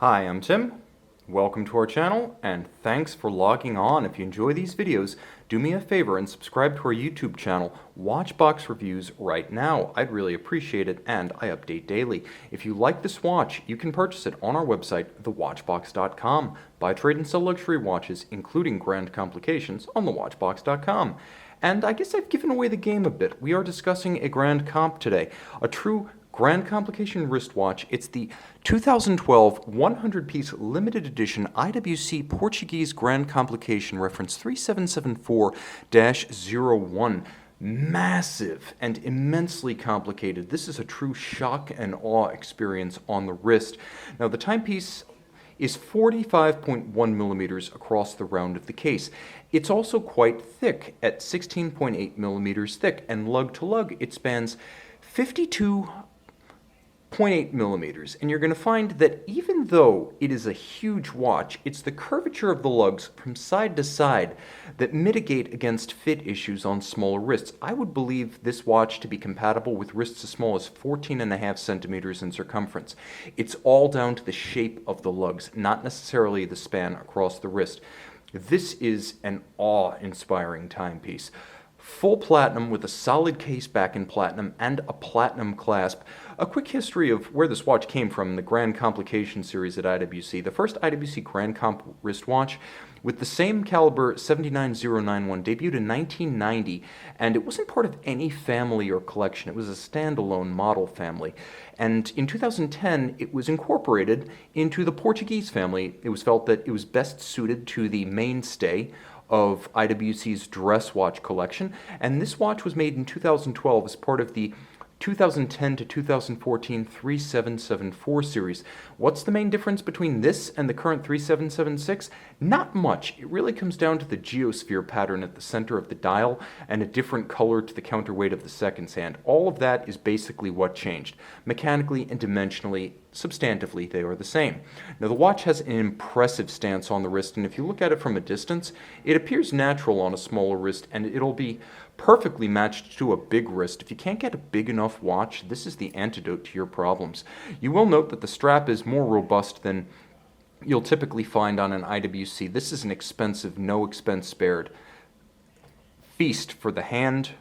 Hi, I'm Tim. Welcome to our channel, and thanks for logging on. If you enjoy these videos, do me a favor and subscribe to our YouTube channel, Watchbox Reviews, right now. I'd really appreciate it, and I update daily. If you like this watch, you can purchase it on our website, thewatchbox.com. Buy, trade, and sell luxury watches, including Grande Complications, on thewatchbox.com. And I guess I've given away the game a bit. We are discussing a Grande Comp today, a true Grande Complication wristwatch. It's the 2012 100-piece limited edition IWC Portuguese Grande Complication reference 3774-01. Massive and immensely complicated. This is a true shock and awe experience on the wrist. Now, the timepiece is 45.1 millimeters across the round of the case. It's also quite thick at 16.8 millimeters thick, and lug to lug it spans 52.8 millimeters. And you're going to find that even though it is a huge watch, it's the curvature of the lugs from side to side that mitigate against fit issues on smaller wrists. I would believe this watch to be compatible with wrists as small as 14.5 centimeters in circumference. It's all down to the shape of the lugs, not necessarily the span across the wrist. This is an awe-inspiring timepiece. Full platinum with a solid case back in platinum and a platinum clasp. A quick history of where this watch came from, the Grande Complication series at IWC. The first IWC Grande Comp wristwatch with the same caliber 79091 debuted in 1990, and it wasn't part of any family or collection. It was a standalone model family. And in 2010, it was incorporated into the Portuguese family. It was felt that it was best suited to the mainstay of IWC's dress watch collection, and this watch was made in 2012 as part of the 2010 to 2014 3774 series. What's the main difference between this and the current 3776? Not much. It really comes down to the geosphere pattern at the center of the dial and a different color to the counterweight of the seconds hand. All of that is basically what changed. Mechanically and dimensionally, substantively, they are the same. Now, the watch has an impressive stance on the wrist, and if you look at it from a distance, it appears natural on a smaller wrist, and it'll be perfectly matched to a big wrist. If you can't get a big enough watch, this is the antidote to your problems. You will note that the strap is more robust than you'll typically find on an IWC. This is an expensive, no expense spared feast for the hand,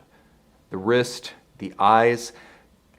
the wrist, the eyes.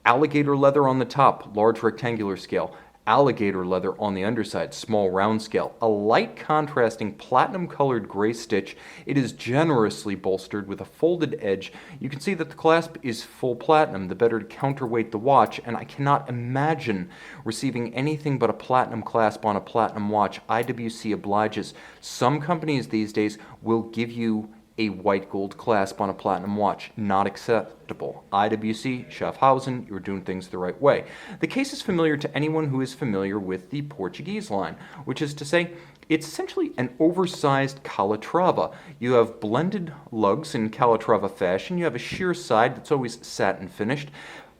Alligator leather on the top, large rectangular scale. Alligator leather on the underside, small round scale. A light contrasting platinum colored gray stitch. It is generously bolstered with a folded edge. You can see that the clasp is full platinum, the better to counterweight the watch, and I cannot imagine receiving anything but a platinum clasp on a platinum watch. IWC obliges. Some companies these days will give you a white gold clasp on a platinum watch. Not acceptable. IWC, Schaffhausen, you're doing things the right way. The case is familiar to anyone who is familiar with the Portuguese line, which is to say, it's essentially an oversized Calatrava. You have blended lugs in Calatrava fashion. You have a sheer side that's always satin finished,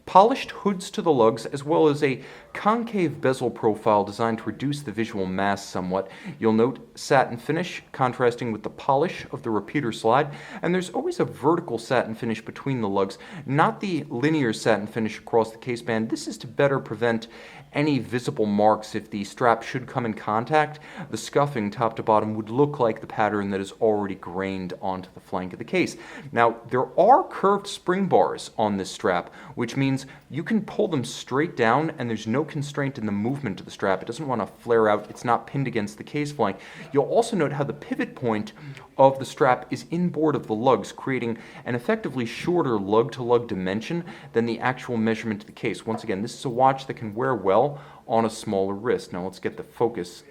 polished hoods to the lugs, as well as a concave bezel profile designed to reduce the visual mass somewhat. You'll note satin finish contrasting with the polish of the repeater slide, and there's always a vertical satin finish between the lugs, not the linear satin finish across the case band. This is to better prevent any visible marks if the strap should come in contact. The scuffing top to bottom would look like the pattern that is already grained onto the flank of the case. Now, there are curved spring bars on this strap, which means you can pull them straight down and there's no constraint in the movement of the strap. It doesn't want to flare out. It's not pinned against the case flank. You'll also note how the pivot point of the strap is inboard of the lugs, creating an effectively shorter lug-to-lug dimension than the actual measurement of the case. Once again, this is a watch that can wear well on a smaller wrist. Now let's get the focus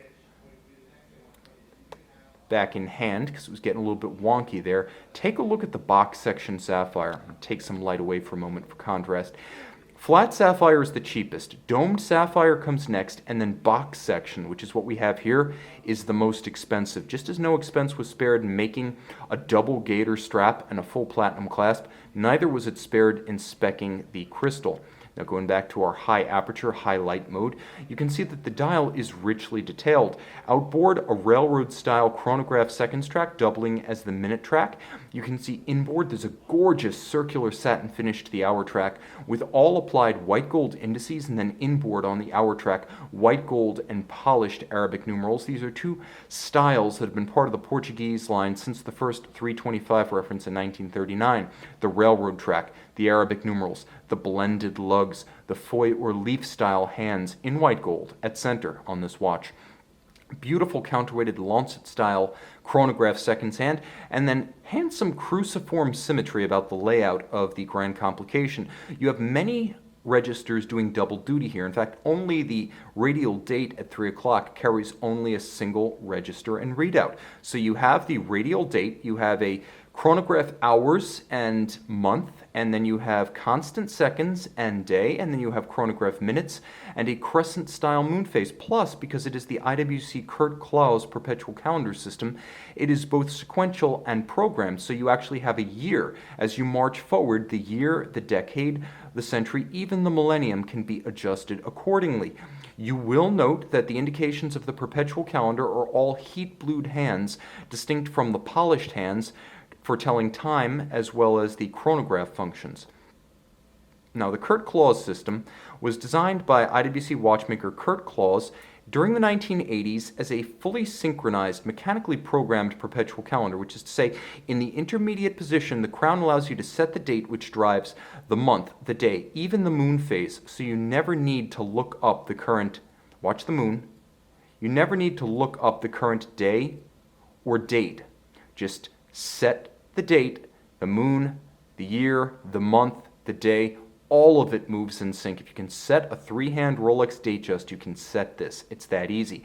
back in hand because it was getting a little bit wonky there. Take a look at the box section sapphire. I'll take some light away for a moment for contrast. Flat sapphire is the cheapest. Domed sapphire comes next, and then box section, which is what we have here, is the most expensive. Just as no expense was spared in making a double gator strap and a full platinum clasp, neither was it spared in speccing the crystal. Now going back to our high aperture, high light mode, you can see that the dial is richly detailed. Outboard, a railroad style chronograph seconds track doubling as the minute track. You can see inboard there's a gorgeous circular satin finish to the hour track with all applied white gold indices, and then inboard on the hour track white gold and polished Arabic numerals. These are two styles that have been part of the Portuguese line since the first 325 reference in 1939. The railroad track, the Arabic numerals, the blended lugs, the foy or leaf style hands in white gold at center on this watch. Beautiful counterweighted lancet style chronograph seconds hand, and then handsome cruciform symmetry about the layout of the Grande Complication. You have many registers doing double duty here. In fact, only the radial date at 3 o'clock carries only a single register and readout. So you have the radial date, you have a chronograph hours and month, and then you have constant seconds and day, and then you have chronograph minutes and a crescent style moon phase. Plus, because it is the IWC Kurt Klaus perpetual calendar system, it is both sequential and programmed, so you actually have a year. As you march forward, the year, the decade, the century, even the millennium can be adjusted accordingly. You will note that the indications of the perpetual calendar are all heat-blued hands, distinct from the polished hands for telling time, as well as the chronograph functions. Now, the Kurt Klaus system was designed by IWC watchmaker Kurt Klaus during the 1980s as a fully synchronized, mechanically programmed perpetual calendar, which is to say, in the intermediate position, the crown allows you to set the date which drives the month, the day, even the moon phase, so you never need to look up the current, watch the moon, you never need to look up the current day or date. Just set the date, the moon, the year, the month, the day, all of it moves in sync. If you can set a 3-hand Rolex Datejust, you can set this. It's that easy.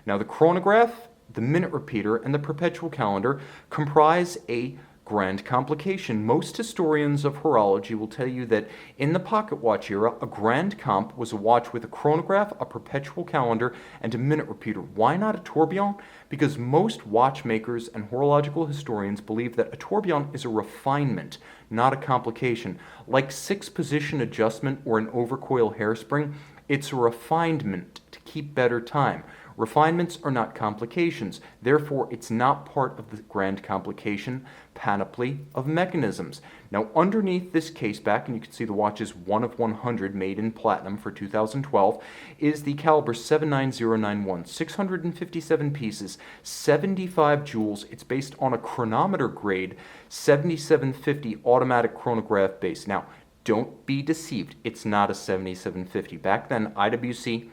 Now the chronograph, the minute repeater, and the perpetual calendar comprise a Grande Complication. Most historians of horology will tell you that in the pocket watch era, a Grande Comp was a watch with a chronograph, a perpetual calendar, and a minute repeater. Why not a tourbillon? Because most watchmakers and horological historians believe that a tourbillon is a refinement, not a complication. Like 6-position adjustment or an overcoil hairspring, it's a refinement to keep better time. Refinements are not complications, therefore it's not part of the Grande Complication panoply of mechanisms. Now underneath this caseback, and you can see the watch is 1 of 100 made in platinum for 2012, is the caliber 79091, 657 pieces, 75 jewels. It's based on a chronometer grade 7750 automatic chronograph base. Now don't be deceived, it's not a 7750. Back then IWC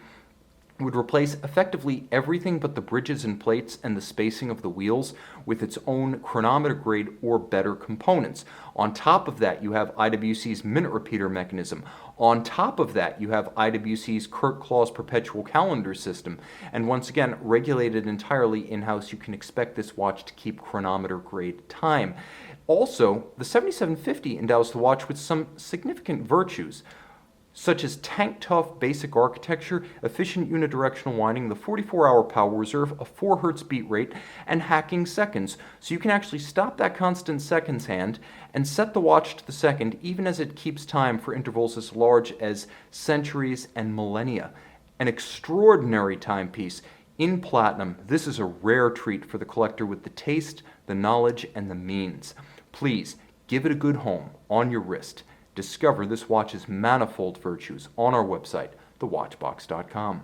would replace effectively everything but the bridges and plates and the spacing of the wheels with its own chronometer grade or better components. On top of that, you have IWC's minute repeater mechanism. On top of that, you have IWC's Kurt Klaus perpetual calendar system. And once again, regulated entirely in-house, you can expect this watch to keep chronometer grade time. Also, the 7750 endows the watch with some significant virtues, such as tank-tough basic architecture, efficient unidirectional winding, the 44-hour power reserve, a 4 Hz beat rate, and hacking seconds. So you can actually stop that constant seconds hand and set the watch to the second, even as it keeps time for intervals as large as centuries and millennia. An extraordinary timepiece in platinum. This is a rare treat for the collector with the taste, the knowledge, and the means. Please, give it a good home on your wrist. Discover this watch's manifold virtues on our website, thewatchbox.com.